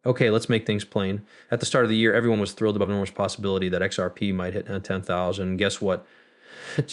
Okay, let's make things plain. At the start of the year, everyone was thrilled about the enormous possibility that XRP might hit 10,000. Guess what?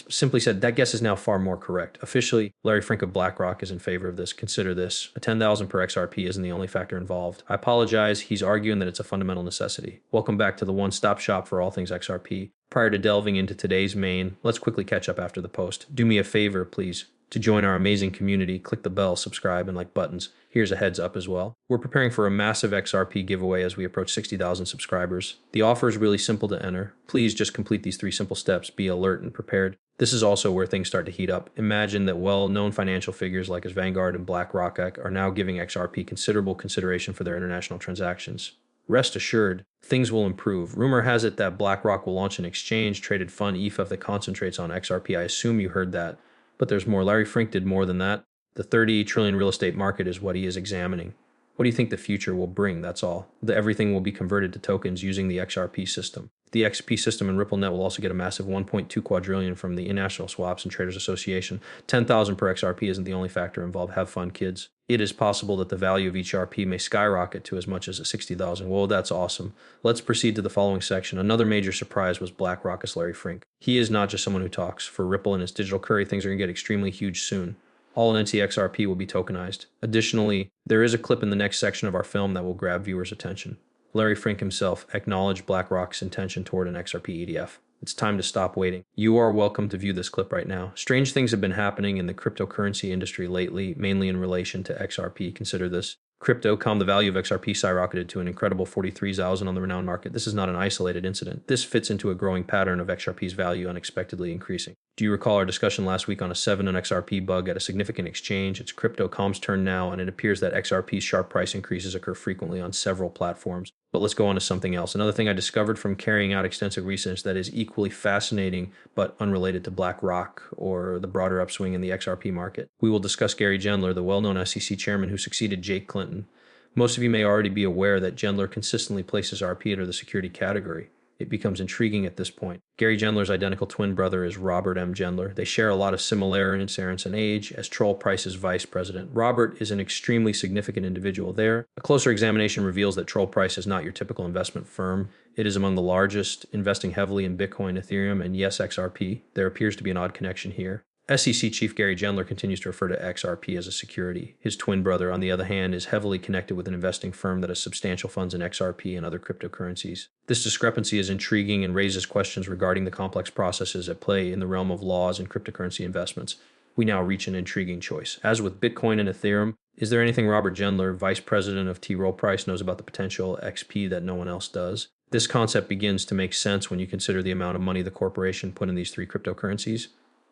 Simply said, that guess is now far more correct. Officially, Larry Fink of BlackRock is in favor of this. Consider this. A 10,000 per XRP isn't the only factor involved. I apologize. He's arguing that it's a fundamental necessity. Welcome back to the one-stop shop for all things XRP. Prior to delving into today's main, let's quickly catch up after the post. Do me a favor, please. To join our amazing community, click the bell, subscribe, and like buttons. Here's a heads up as well. We're preparing for a massive XRP giveaway as we approach 60,000 subscribers. The offer is really simple to enter. Please just complete these 3 simple steps. Be alert and prepared. This is also where things start to heat up. Imagine that well-known financial figures like as Vanguard and BlackRock are now giving XRP considerable consideration for their international transactions. Rest assured, things will improve. Rumor has it that BlackRock will launch an exchange-traded fund ETH that concentrates on XRP. I assume you heard that. But there's more. Larry Fink did more than that. The 30 trillion real estate market is what he is examining. What do you think the future will bring? That's all. Everything will be converted to tokens using the XRP system. The XP system and RippleNet will also get a massive 1.2 quadrillion from the International Swaps and Traders Association. 10,000 per XRP isn't the only factor involved. Have fun, kids. It is possible that the value of each RP may skyrocket to as much as 60,000. Whoa, that's awesome. Let's proceed to the following section. Another major surprise was BlackRock's Larry Fink. He is not just someone who talks. For Ripple and its digital curry, things are going to get extremely huge soon. All NTXRP will be tokenized. Additionally, there is a clip in the next section of our film that will grab viewers' attention. Larry Fink himself acknowledged BlackRock's intention toward an XRP ETF. It's time to stop waiting. You are welcome to view this clip right now. Strange things have been happening in the cryptocurrency industry lately, mainly in relation to XRP. Consider this. Crypto.com, the value of XRP skyrocketed to an incredible 43,000 on the renowned market. This is not an isolated incident. This fits into a growing pattern of XRP's value unexpectedly increasing. Do you recall our discussion last week on a 7 on XRP bug at a significant exchange? It's Crypto.com's turn now, and it appears that XRP's sharp price increases occur frequently on several platforms. But let's go on to something else. Another thing I discovered from carrying out extensive research that is equally fascinating but unrelated to BlackRock or the broader upswing in the XRP market. We will discuss Gary Gensler, the well-known SEC chairman who succeeded Jake Clinton. Most of you may already be aware that Gensler consistently places RP under the security category. It becomes intriguing at this point. Gary Gensler's identical twin brother is Robert M. Gensler. They share a lot of similarities in age as Troll Price's vice president. Robert is an extremely significant individual there. A closer examination reveals that Troll Price is not your typical investment firm. It is among the largest, investing heavily in Bitcoin, Ethereum, and yes, XRP. There appears to be an odd connection here. SEC Chief Gary Gensler continues to refer to XRP as a security. His twin brother, on the other hand, is heavily connected with an investing firm that has substantial funds in XRP and other cryptocurrencies. This discrepancy is intriguing and raises questions regarding the complex processes at play in the realm of laws and cryptocurrency investments. We now reach an intriguing choice. As with Bitcoin and Ethereum, is there anything Robert Gensler, vice president of T. Rowe Price, knows about the potential XP that no one else does? This concept begins to make sense when you consider the amount of money the corporation put in these 3 cryptocurrencies.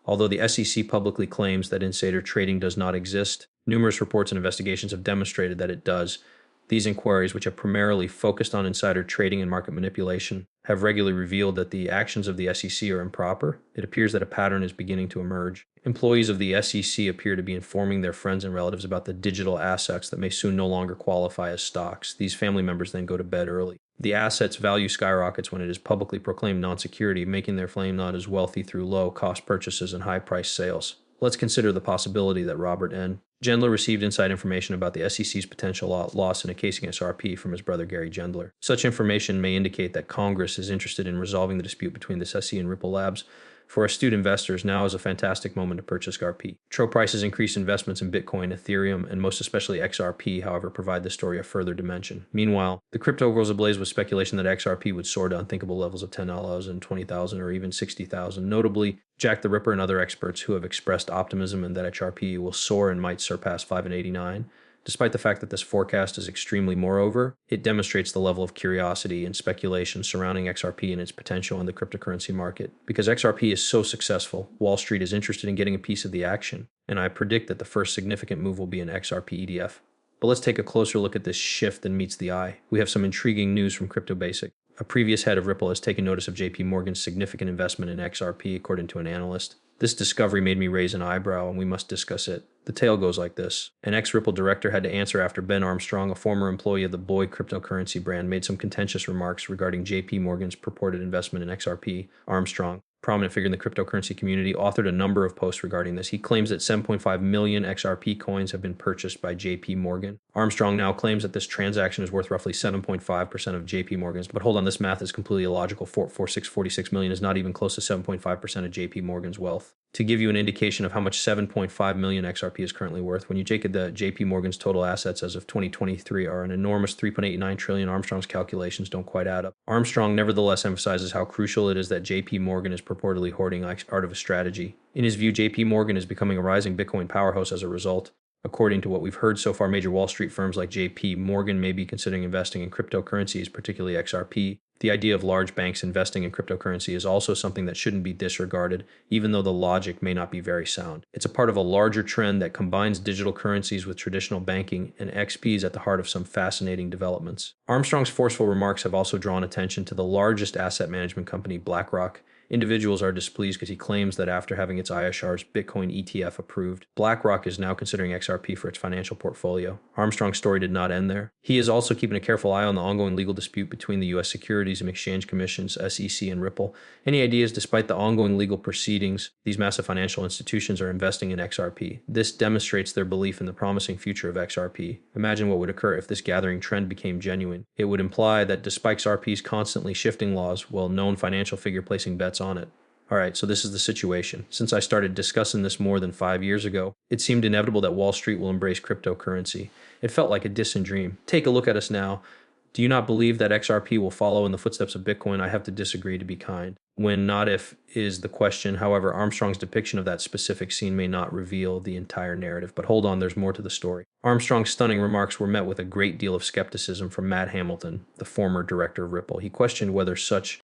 Although the SEC publicly claims that insider trading does not exist, numerous reports and investigations have demonstrated that it does. These inquiries, which have primarily focused on insider trading and market manipulation, have regularly revealed that the actions of the SEC are improper. It appears that a pattern is beginning to emerge. Employees of the SEC appear to be informing their friends and relatives about the digital assets that may soon no longer qualify as stocks. These family members then go to bed early. The asset's value skyrockets when it is publicly proclaimed non-security, making their flame not as wealthy through low-cost purchases and high-priced sales. Let's consider the possibility that Robert N. Gensler received inside information about the SEC's potential loss in a case against RP from his brother Gary Gensler. Such information may indicate that Congress is interested in resolving the dispute between the SEC and Ripple Labs. For astute investors, now is a fantastic moment to purchase RP. Troll Price's increased investments in Bitcoin, Ethereum, and most especially XRP, however, provide the story a further dimension. Meanwhile, the crypto world is ablaze with speculation that XRP would soar to unthinkable levels of 10,000, 20,000, or even 60,000. Notably, Jack the Ripper and other experts who have expressed optimism in that XRP will soar and might surpass 5.89. Despite the fact that this forecast is extremely moreover, it demonstrates the level of curiosity and speculation surrounding XRP and its potential in the cryptocurrency market. Because XRP is so successful, Wall Street is interested in getting a piece of the action, and I predict that the first significant move will be an XRP ETF. But let's take a closer look at this shift that meets the eye. We have some intriguing news from CryptoBasic. A previous head of Ripple has taken notice of JP Morgan's significant investment in XRP, according to an analyst. This discovery made me raise an eyebrow, and we must discuss it. The tale goes like this. An ex-Ripple director had to answer after Ben Armstrong, a former employee of the Boy cryptocurrency brand, made some contentious remarks regarding JP Morgan's purported investment in XRP. Armstrong, prominent figure in the cryptocurrency community, authored a number of posts regarding this. He claims that 7.5 million XRP coins have been purchased by JP Morgan. Armstrong now claims that this transaction is worth roughly 7.5% of JP Morgan's. But hold on, this math is completely illogical. 46 million is not even close to 7.5% of JP Morgan's wealth. To give you an indication of how much 7.5 million XRP is currently worth, when you take the JP Morgan's total assets as of 2023 are an enormous 3.89 trillion, Armstrong's calculations don't quite add up. Armstrong nevertheless emphasizes how crucial it is that JP Morgan is purportedly hoarding art of a strategy. In his view, JP Morgan is becoming a rising Bitcoin powerhouse as a result. According to what we've heard so far, major Wall Street firms like JP Morgan may be considering investing in cryptocurrencies, particularly XRP. The idea of large banks investing in cryptocurrency is also something that shouldn't be disregarded, even though the logic may not be very sound. It's a part of a larger trend that combines digital currencies with traditional banking, and XP is at the heart of some fascinating developments. Armstrong's forceful remarks have also drawn attention to the largest asset management company, BlackRock. Individuals are displeased because he claims that after having its iShares Bitcoin ETF approved, BlackRock is now considering XRP for its financial portfolio. Armstrong's story did not end there. He is also keeping a careful eye on the ongoing legal dispute between the U.S. Securities and Exchange Commission's SEC and Ripple. Any ideas, despite the ongoing legal proceedings, these massive financial institutions are investing in XRP. This demonstrates their belief in the promising future of XRP. Imagine what would occur if this gathering trend became genuine. It would imply that despite XRP's constantly shifting laws, known financial figure placing bets on it. All right, so this is the situation. Since I started discussing this more than 5 years ago, it seemed inevitable that Wall Street will embrace cryptocurrency. It felt like a distant dream. Take a look at us now. Do you not believe that XRP will follow in the footsteps of Bitcoin? I have to disagree, to be kind. When, not if, is the question. However, Armstrong's depiction of that specific scene may not reveal the entire narrative. But hold on, there's more to the story. Armstrong's stunning remarks were met with a great deal of skepticism from Matt Hamilton, the former director of Ripple. He questioned whether such